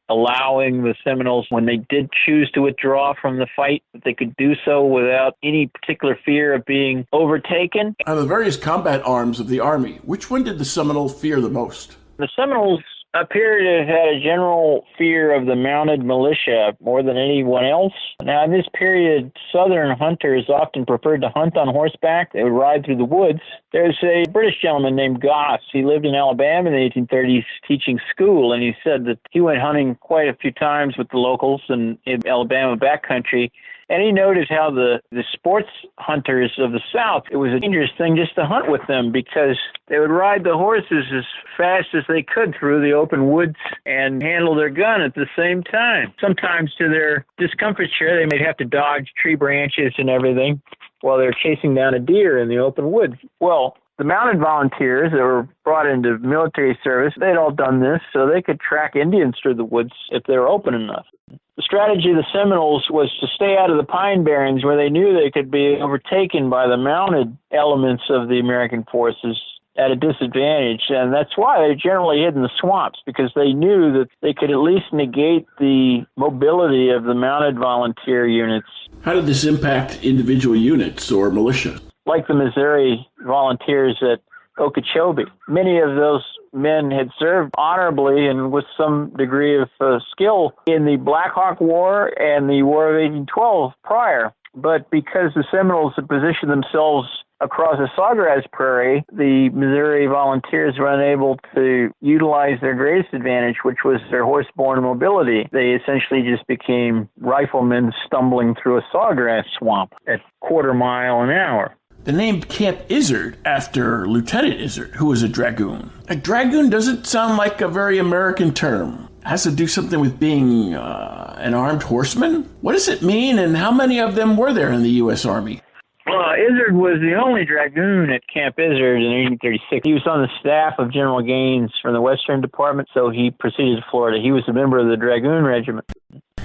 allowing the Seminoles, when they did choose to withdraw from the fight, that they could do so without any particular fear of being overtaken. Out of the various combat arms of the Army, which one did the Seminoles fear the most? The Seminoles appear to have had a general fear of the mounted militia more than anyone else. Now, in this period, Southern hunters often preferred to hunt on horseback. They would ride through the woods. There's a British gentleman named Goss. He lived in Alabama in the 1830s teaching school, and he said that he went hunting quite a few times with the locals in Alabama backcountry. And he noted how the sports hunters of the South, it was a dangerous thing just to hunt with them because they would ride the horses as fast as they could through the open woods and handle their gun at the same time. Sometimes to their discomfiture, they may have to dodge tree branches and everything while they're chasing down a deer in the open woods. Well, the mounted volunteers that were brought into military service, they'd all done this so they could track Indians through the woods if they were open enough. The strategy of the Seminoles was to stay out of the pine barrens where they knew they could be overtaken by the mounted elements of the American forces at a disadvantage. And that's why they generally hid in the swamps, because they knew that they could at least negate the mobility of the mounted volunteer units. How did this impact individual units or militia? Like the Missouri volunteers at Okeechobee. Many of those men had served honorably and with some degree of skill in the Black Hawk War and the War of 1812 prior. But because the Seminoles had positioned themselves across the Sawgrass Prairie, the Missouri volunteers were unable to utilize their greatest advantage, which was their horse-borne mobility. They essentially just became riflemen stumbling through a sawgrass swamp at quarter mile an hour. The name Camp Izzard after Lieutenant Izzard, who was a dragoon. A dragoon doesn't sound like a very American term. It has to do something with being an armed horseman? What does it mean, and how many of them were there in the U.S. Army? Well, Izzard was the only dragoon at Camp Izzard in 1836. He was on the staff of General Gaines from the Western Department, so he proceeded to Florida. He was a member of the Dragoon Regiment.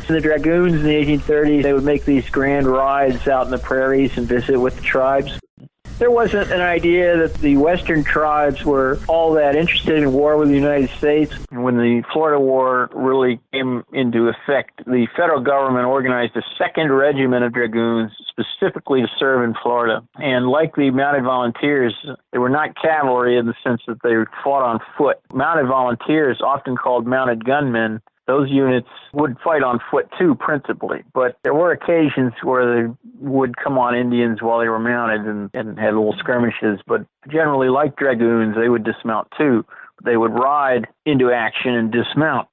The dragoons in the 1830s, they would make these grand rides out in the prairies and visit with the tribes. There wasn't an idea that the Western tribes were all that interested in war with the United States. When the Florida War really came into effect, the federal government organized a second regiment of dragoons specifically to serve in Florida. And like the mounted volunteers, they were not cavalry in the sense that they fought on foot. Mounted volunteers, often called mounted gunmen, those units would fight on foot too, principally. But there were occasions where they would come on Indians while they were mounted and had little skirmishes. But generally, like dragoons, they would dismount too. They would ride into action and dismount.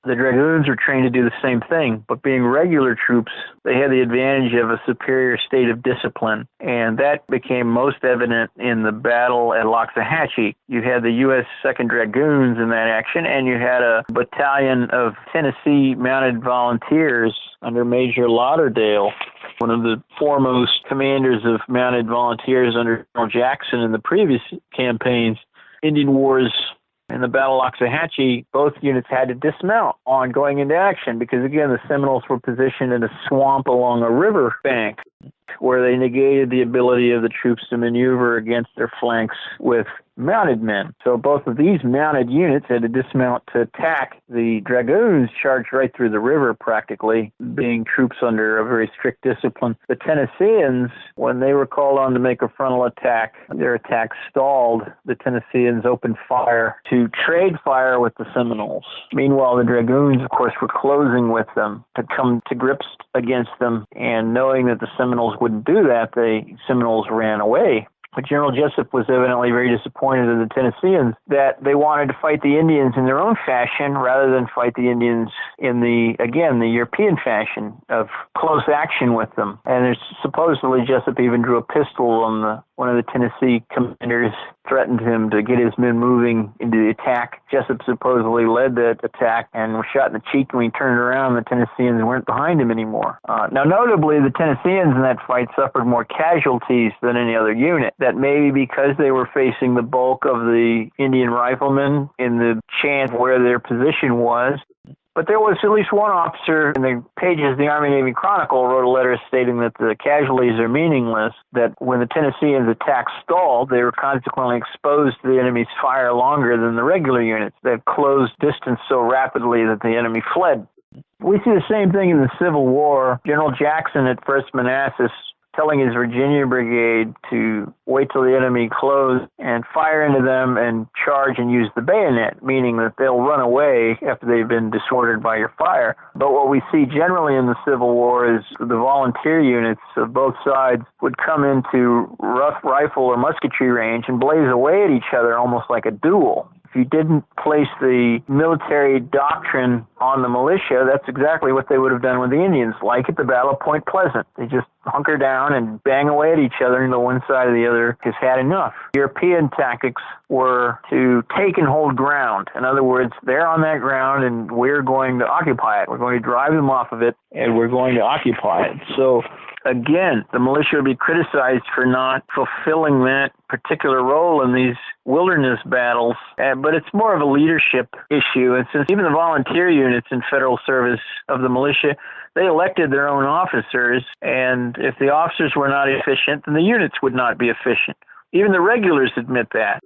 The dragoons were trained to do the same thing, but being regular troops, they had the advantage of a superior state of discipline, and that became most evident in the battle at Loxahatchee. You had the U.S. 2nd Dragoons in that action, and you had a battalion of Tennessee mounted volunteers under Major Lauderdale, one of the foremost commanders of mounted volunteers under General Jackson in the previous campaigns. Indian Wars in the Battle of Loxahatchee, both units had to dismount on going into action because, again, the Seminoles were positioned in a swamp along a river bank where they negated the ability of the troops to maneuver against their flanks with mounted men. So both of these mounted units had to dismount to attack. The dragoons charged right through the river practically, being troops under a very strict discipline. The Tennesseans, when they were called on to make a frontal attack, their attack stalled. The Tennesseans opened fire to trade fire with the Seminoles. Meanwhile, the dragoons, of course, were closing with them to come to grips against them, and knowing that the Seminoles wouldn't do that, the Seminoles ran away. But General Jessup was evidently very disappointed in the Tennesseans that they wanted to fight the Indians in their own fashion rather than fight the Indians in the European fashion of close action with them. And there's supposedly Jessup even drew a pistol on one of the Tennessee commanders, threatened him to get his men moving into the attack. Jessup supposedly led that attack and was shot in the cheek. When he turned around, the Tennesseans weren't behind him anymore. Now, notably, the Tennesseans in that fight suffered more casualties than any other unit. That may be because they were facing the bulk of the Indian riflemen in the chance where their position was. But there was at least one officer in the pages of the Army-Navy Chronicle wrote a letter stating that the casualties are meaningless, that when the Tennesseans' attack stalled, they were consequently exposed to the enemy's fire longer than the regular units. They closed distance so rapidly that the enemy fled. We see the same thing in the Civil War. General Jackson at First Manassas telling his Virginia brigade to wait till the enemy closed and fire into them and charge and use the bayonet, meaning that they'll run away after they've been disordered by your fire. But what we see generally in the Civil War is the volunteer units of both sides would come into rough rifle or musketry range and blaze away at each other almost like a duel. If you didn't place the military doctrine on the militia, that's exactly what they would have done with the Indians, like at the Battle of Point Pleasant. They just hunker down and bang away at each other until one side or the other has had enough. European tactics were to take and hold ground. In other words, they're on that ground and we're going to occupy it. We're going to drive them off of it and we're going to occupy it. So again, the militia would be criticized for not fulfilling that particular role in these wilderness battles, but it's more of a leadership issue. And since even the volunteer units in federal service of the militia, they elected their own officers, and if the officers were not efficient, then the units would not be efficient. Even the regulars admit that.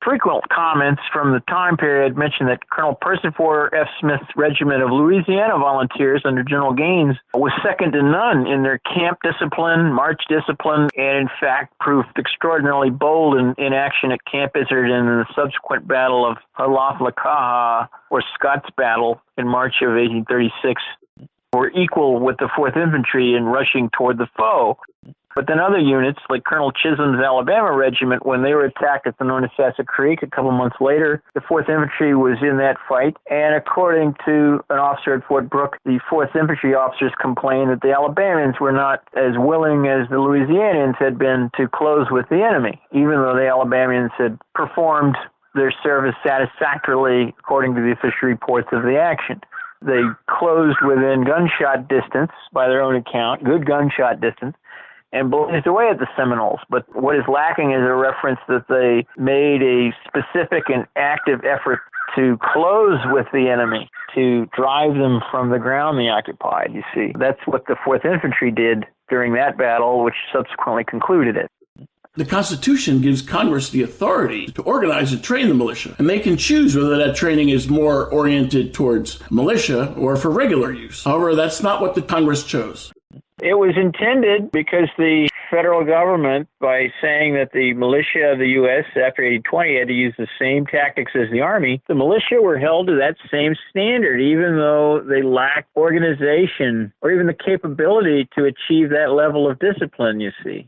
Frequent comments from the time period mention that Colonel Percifor F. Smith's regiment of Louisiana volunteers under General Gaines was second to none in their camp discipline, march discipline, and in fact proved extraordinarily bold in action at Camp Izzard and in the subsequent Battle of Halaf-Lakaha, or Scott's Battle, in March of 1836, were equal with the 4th Infantry in rushing toward the foe. But then other units, like Colonel Chisholm's Alabama Regiment, when they were attacked at the Nornesassa Creek a couple months later, the 4th Infantry was in that fight. And according to an officer at Fort Brooke, the 4th Infantry officers complained that the Alabamians were not as willing as the Louisianians had been to close with the enemy, even though the Alabamians had performed their service satisfactorily according to the official reports of the action. They closed within gunshot distance, by their own account, good gunshot distance, and blazed away at the Seminoles. But what is lacking is a reference that they made a specific and active effort to close with the enemy, to drive them from the ground they occupied, you see. That's what the 4th Infantry did during that battle, which subsequently concluded it. The Constitution gives Congress the authority to organize and train the militia, and they can choose whether that training is more oriented towards militia or for regular use. However, that's not what the Congress chose. It was intended because the federal government, by saying that the militia of the U.S. after 1820 had to use the same tactics as the Army, the militia were held to that same standard, even though they lacked organization or even the capability to achieve that level of discipline, you see.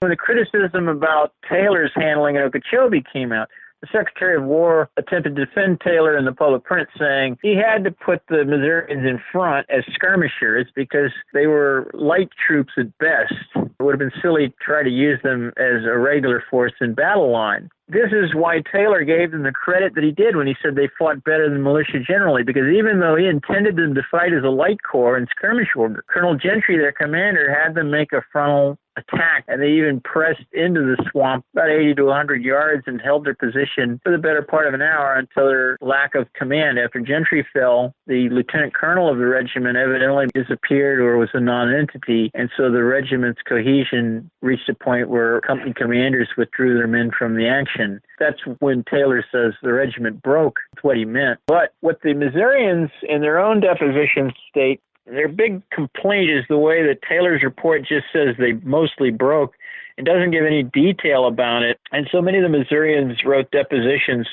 When the criticism about Taylor's handling in Okeechobee came out, the Secretary of War attempted to defend Taylor in the public print, saying he had to put the Missourians in front as skirmishers because they were light troops at best. It would have been silly to try to use them as a regular force in battle line. This is why Taylor gave them the credit that he did when he said they fought better than militia generally, because even though he intended them to fight as a light corps and skirmish order, Colonel Gentry, their commander, had them make a frontal attack, and they even pressed into the swamp about 80 to 100 yards and held their position for the better part of an hour until their lack of command. After Gentry fell, the lieutenant colonel of the regiment evidently disappeared or was a non-entity, and so the regiment's cohesion reached a point where company commanders withdrew their men from the action. That's when Taylor says the regiment broke. That's what he meant. But what the Missourians in their own depositions state, their big complaint is the way that Taylor's report just says they mostly broke and doesn't give any detail about it. And so many of the Missourians wrote depositions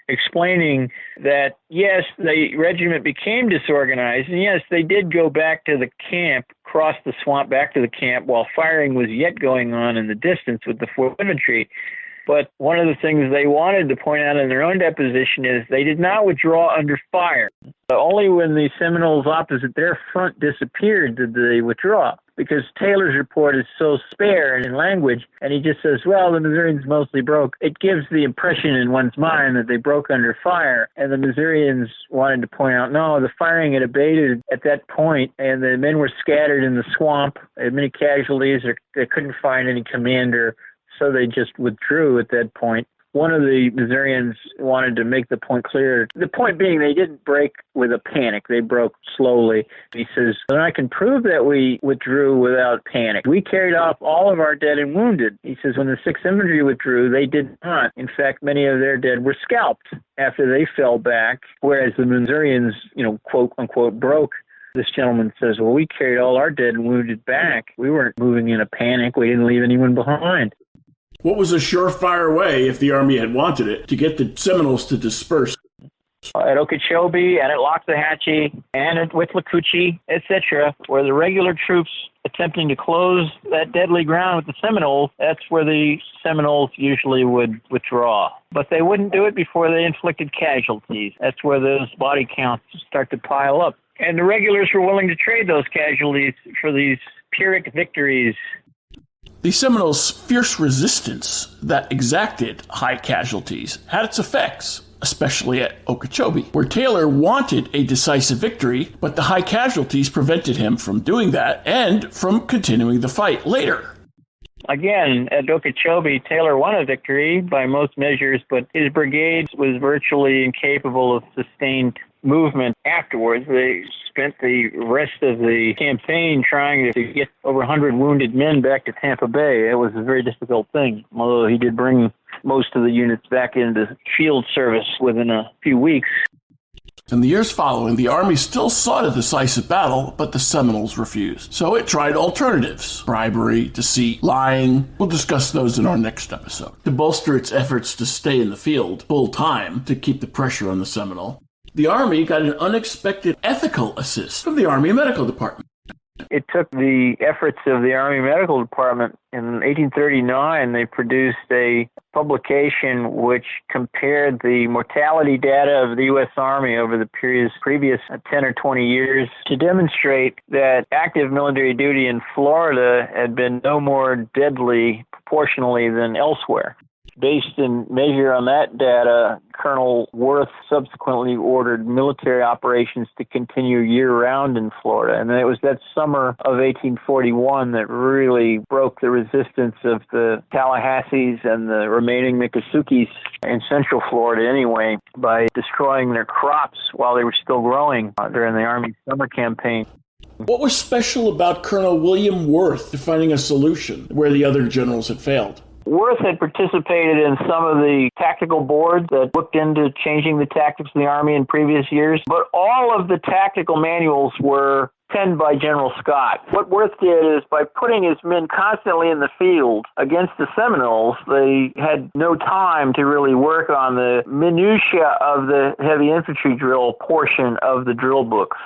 explaining that, yes, the regiment became disorganized, and yes, they did go back to the camp, cross the swamp back to the camp while firing was yet going on in the distance with the 4th Infantry. But one of the things they wanted to point out in their own deposition is they did not withdraw under fire. Only when the Seminoles opposite their front disappeared did they withdraw, because Taylor's report is so spare in language, and he just says, well, the Missourians mostly broke. It gives the impression in one's mind that they broke under fire, and the Missourians wanted to point out, no, the firing had abated at that point, and the men were scattered in the swamp, had many casualties, or they couldn't find any commander, so they just withdrew at that point. One of the Missourians wanted to make the point clear. The point being they didn't break with a panic. They broke slowly. He says, and I can prove that we withdrew without panic. We carried off all of our dead and wounded. He says when the 6th Infantry withdrew, they did not. In fact, many of their dead were scalped after they fell back, whereas the Missourians, quote unquote, broke. This gentleman says, well, we carried all our dead and wounded back. We weren't moving in a panic. We didn't leave anyone behind. What was a surefire way, if the Army had wanted it, to get the Seminoles to disperse? At Okeechobee and at Loxahatchee and at Withlacoochee, etc., where the regular troops attempting to close that deadly ground with the Seminoles, that's where the Seminoles usually would withdraw. But they wouldn't do it before they inflicted casualties. That's where those body counts start to pile up. And the regulars were willing to trade those casualties for these Pyrrhic victories. The Seminoles' fierce resistance that exacted high casualties had its effects, especially at Okeechobee, where Taylor wanted a decisive victory, but the high casualties prevented him from doing that and from continuing the fight later. Again, at Okeechobee, Taylor won a victory by most measures, but his brigade was virtually incapable of sustained movement afterwards. They spent the rest of the campaign trying to get over 100 wounded men back to Tampa Bay. It was a very difficult thing, although he did bring most of the units back into field service within a few weeks. In the years following, the Army still sought a decisive battle, but the Seminoles refused. So it tried alternatives: bribery, deceit, lying. We'll discuss those in our next episode. To bolster its efforts to stay in the field full time to keep the pressure on the Seminole, the Army got an unexpected ethical assist from the Army Medical Department. It took the efforts of the Army Medical Department. In 1839, they produced a publication which compared the mortality data of the U.S. Army over the previous 10 or 20 years to demonstrate that active military duty in Florida had been no more deadly proportionally than elsewhere. Based in measure on that data, Colonel Worth subsequently ordered military operations to continue year-round in Florida. And it was that summer of 1841 that really broke the resistance of the Tallahassees and the remaining Miccosukee in central Florida anyway, by destroying their crops while they were still growing during the Army's summer campaign. What was special about Colonel William Worth to finding a solution where the other generals had failed? Worth had participated in some of the tactical boards that looked into changing the tactics of the Army in previous years, but all of the tactical manuals were penned by General Scott. What Worth did is, by putting his men constantly in the field against the Seminoles, they had no time to really work on the minutia of the heavy infantry drill portion of the drill books.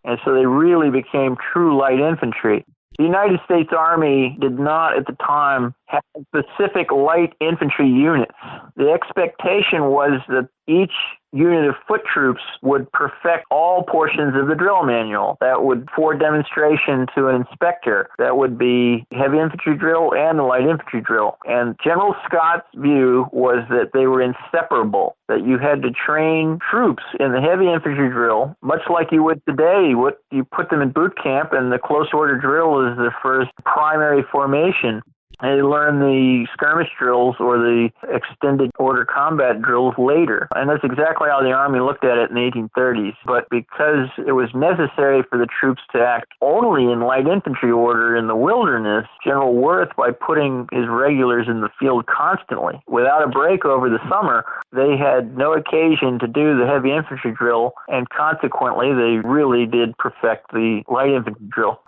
And so they really became true light infantry. The United States Army did not, at the time, have specific light infantry units. The expectation was that each unit of foot troops would perfect all portions of the drill manual. That would, for demonstration to an inspector, that would be heavy infantry drill and the light infantry drill. And General Scott's view was that they were inseparable, that you had to train troops in the heavy infantry drill, much like you would today. You put them in boot camp, and the close order drill is the first primary formation. They learn the skirmish drills or the extended order combat drills later. And that's exactly how the Army looked at it in the 1830s. But because it was necessary for the troops to act only in light infantry order in the wilderness, General Worth, by putting his regulars in the field constantly, without a break over the summer, they had no occasion to do the heavy infantry drill, and consequently they really did perfect the light infantry drill.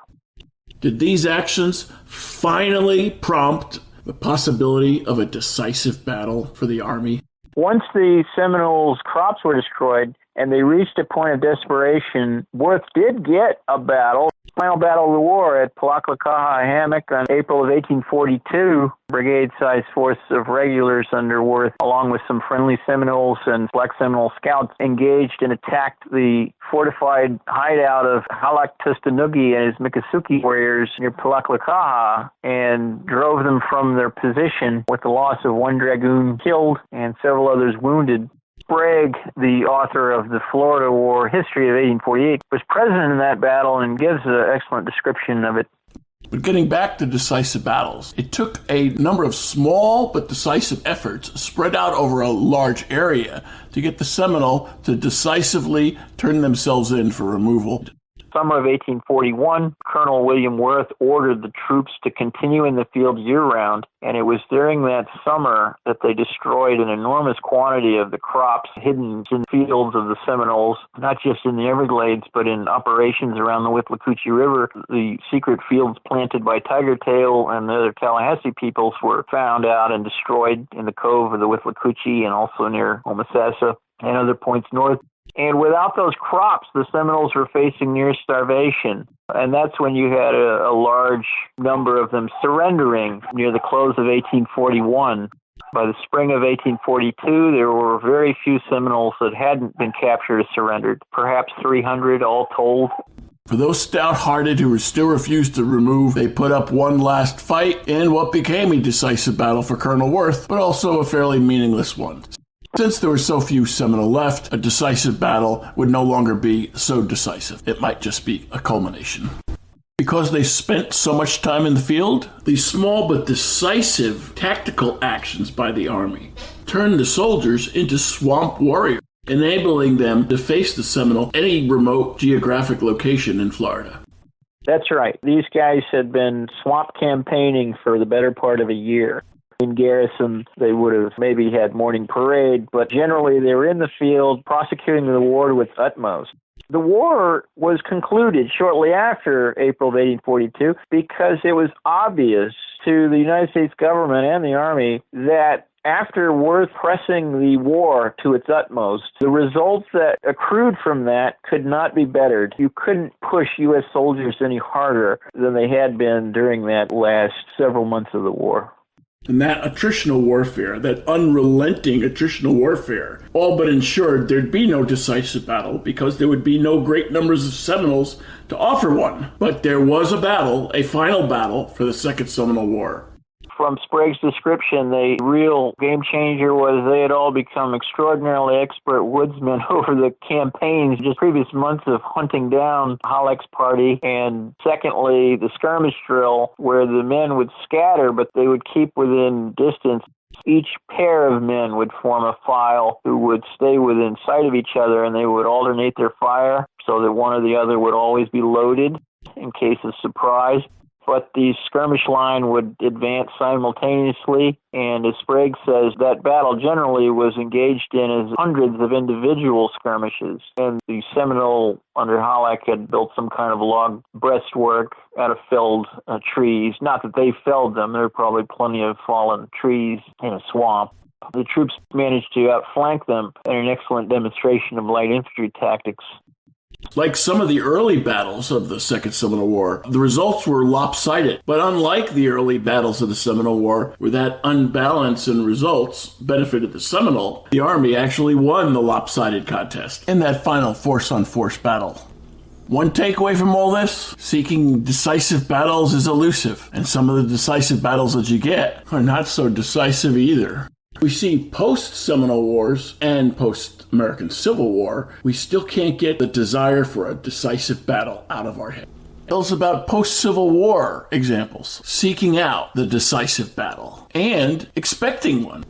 Did these actions finally prompt the possibility of a decisive battle for the Army? Once the Seminoles' crops were destroyed and they reached a point of desperation, Worth did get a battle. Final battle of the war at Palaklakaha Hammock in April of 1842. Brigade-sized force of regulars under Worth, along with some friendly Seminoles and Black Seminole scouts, engaged and attacked the fortified hideout of Halak Tustanugi and his Miccosukee warriors near Palaklakaha, and drove them from their position with the loss of one dragoon killed and several others wounded. Sprague, the author of the Florida War History of 1848, was present in that battle and gives an excellent description of it. But getting back to decisive battles, it took a number of small but decisive efforts spread out over a large area to get the Seminole to decisively turn themselves in for removal. summer of 1841, Colonel William Worth ordered the troops to continue in the field year-round, and it was during that summer that they destroyed an enormous quantity of the crops hidden in fields of the Seminoles, not just in the Everglades, but in operations around the Withlacoochee River. The secret fields planted by Tiger Tail and the other Tallahassee peoples were found out and destroyed in the cove of the Withlacoochee and also near Homestead and other points north. And without those crops, the Seminoles were facing near starvation. And that's when you had a large number of them surrendering near the close of 1841. By the spring of 1842, there were very few Seminoles that hadn't been captured or surrendered, perhaps 300 all told. For those stout-hearted who still refused to remove, they put up one last fight in what became a decisive battle for Colonel Worth, but also a fairly meaningless one. Since there were so few Seminole left, a decisive battle would no longer be so decisive. It might just be a culmination. Because they spent so much time in the field, these small but decisive tactical actions by the Army turned the soldiers into swamp warriors, enabling them to face the Seminole any remote geographic location in Florida. That's right. These guys had been swamp campaigning for the better part of a year. In garrison, they would have maybe had morning parade, but generally they were in the field prosecuting the war with utmost. The war was concluded shortly after April of 1842 because it was obvious to the United States government and the Army that after Worth pressing the war to its utmost, the results that accrued from that could not be bettered. You couldn't push U.S. soldiers any harder than they had been during that last several months of the war. And that attritional warfare, that unrelenting attritional warfare, all but ensured there'd be no decisive battle because there would be no great numbers of Seminoles to offer one. But there was a battle, a final battle for the Second Seminole War. From Sprague's description, the real game changer was they had all become extraordinarily expert woodsmen over the campaigns, just previous months of hunting down Halleck's party. And secondly, the skirmish drill, where the men would scatter, but they would keep within distance. Each pair of men would form a file who would stay within sight of each other, and they would alternate their fire so that one or the other would always be loaded in case of surprise. But the skirmish line would advance simultaneously, and as Sprague says, that battle generally was engaged in as hundreds of individual skirmishes. And the Seminole under Halleck had built some kind of log breastwork out of felled trees. Not that they felled them, there were probably plenty of fallen trees in a swamp. The troops managed to outflank them in an excellent demonstration of light infantry tactics. Like some of the early battles of the Second Seminole War, the results were lopsided. But unlike the early battles of the Seminole War, where that unbalance in results benefited the Seminole, the Army actually won the lopsided contest in that final force-on-force battle. One takeaway from all this, seeking decisive battles is elusive, and some of the decisive battles that you get are not so decisive either. We see post-Seminole Wars and post-American Civil War, we still can't get the desire for a decisive battle out of our head. Tell us about post-Civil War examples, seeking out the decisive battle and expecting one.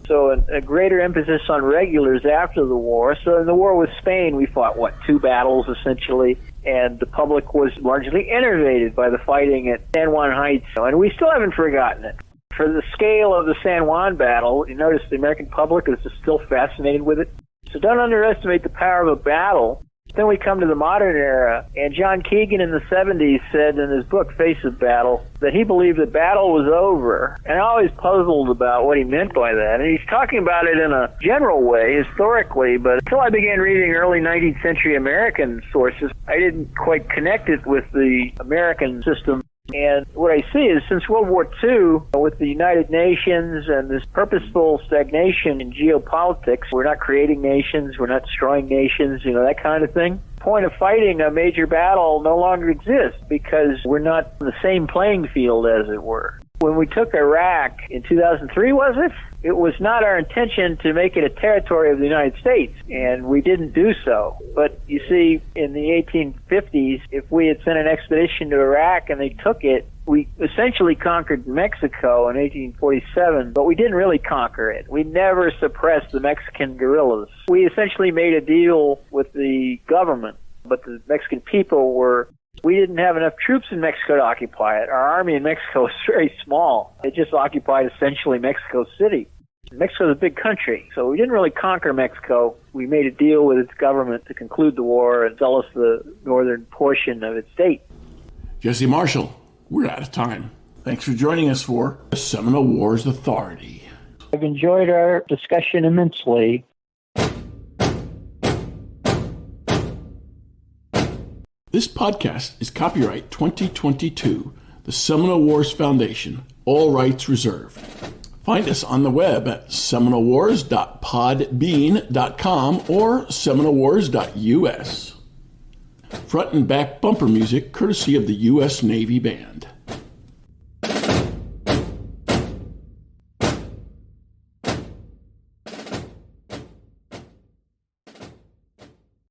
So a greater emphasis on regulars after the war. So in the war with Spain, we fought, 2 battles essentially, and the public was largely enervated by the fighting at San Juan Heights, and we still haven't forgotten it. For the scale of the San Juan battle, you notice the American public is still fascinated with it. So don't underestimate the power of a battle. Then we come to the modern era, and John Keegan in the 70s said in his book, Face of Battle, that he believed that battle was over. And I always puzzled about what he meant by that. And he's talking about it in a general way, historically, but until I began reading early 19th century American sources, I didn't quite connect it with the American system. And what I see is since World War II, with the United Nations and this purposeful stagnation in geopolitics, we're not creating nations, we're not destroying nations, that kind of thing. The point of fighting a major battle no longer exists because we're not on the same playing field, as it were. When we took Iraq in 2003, was it? It was not our intention to make it a territory of the United States, and we didn't do so. But you see, in the 1850s, if we had sent an expedition to Iraq and they took it, we essentially conquered Mexico in 1847, but we didn't really conquer it. We never suppressed the Mexican guerrillas. We essentially made a deal with the government but the Mexican people we didn't have enough troops in Mexico to occupy it. Our army in Mexico was very small. It just occupied essentially Mexico City. Mexico's a big country, so we didn't really conquer Mexico. We made a deal with its government to conclude the war and sell us the northern portion of its state. Jesse Marshall, we're out of time. Thanks for joining us for the Seminole Wars Authority. I've enjoyed our discussion immensely. This podcast is copyright 2022, the Seminole Wars Foundation, all rights reserved. Find us on the web at seminolewars.podbean.com or seminolewars.us. Front and back bumper music courtesy of the U.S. Navy Band.